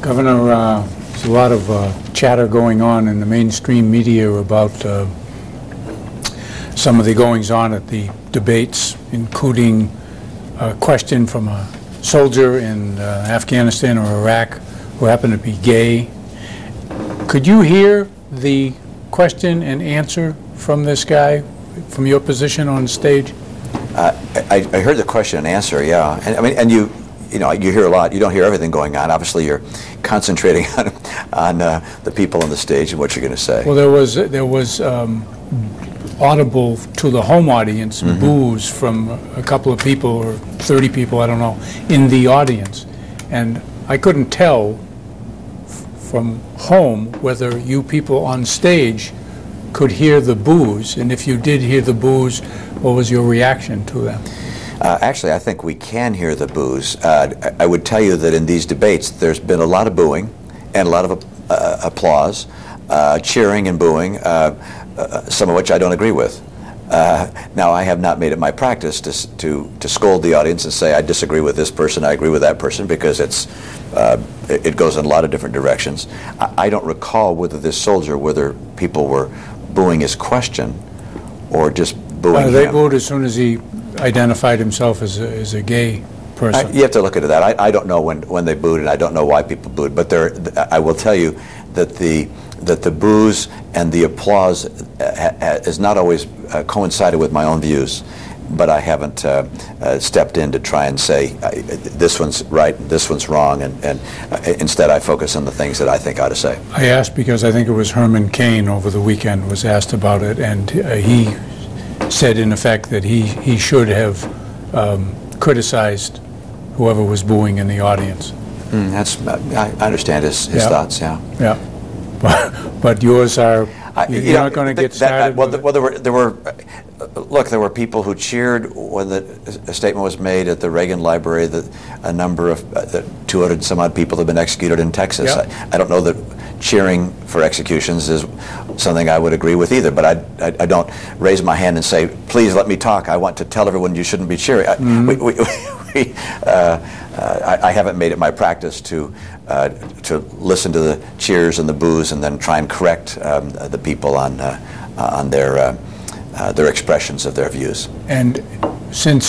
Governor, there's a lot of chatter going on in the mainstream media about some of the goings-on at the debates, including a question from a soldier in Afghanistan or Iraq who happened to be gay. Could you hear the question and answer from this guy, from your position on stage? I heard the question and answer, yeah. And I mean, and you hear a lot. You don't hear everything going on. Obviously, you're concentrating on the people on the stage and what you're going to say. Well, there was audible to the home audience boos from a couple of people, or 30 people, I don't know, in the audience, and I couldn't tell from home whether you people on stage could hear the boos, and if you did hear the boos, what was your reaction to them? Actually, I think we can hear the boos. I would tell you that in these debates, there's been a lot of booing and a lot of applause, cheering and booing, some of which I don't agree with. Now, I have not made it my practice to scold the audience and say I disagree with this person, I agree with that person, because it goes in a lot of different directions. I don't recall whether people were booing his question or just booing him. They booed as soon as he identified himself as a gay person. You have to look into that. I don't know when they booed, and I don't know why people booed. But I will tell you that the boos and the applause has not always coincided with my own views. But I haven't stepped in to try and say this one's right, this one's wrong, and instead I focus on the things that I think I ought to say. I asked because I think it was Herman Cain over the weekend was asked about it, and he said in effect that he should have criticized whoever was booing in the audience. I understand his thoughts. Yeah. Yeah. But yours are. You're not going to get started. Look, there were people who cheered when the statement was made at the Reagan Library that a number of 200 and some odd people have been executed in Texas. Yeah. I don't know that cheering for executions is something I would agree with either, but I don't raise my hand and say, please let me talk. I want to tell everyone you shouldn't be cheering. I haven't made it my practice to listen to the cheers and the boos and then try and correct the people on their expressions of their views. And since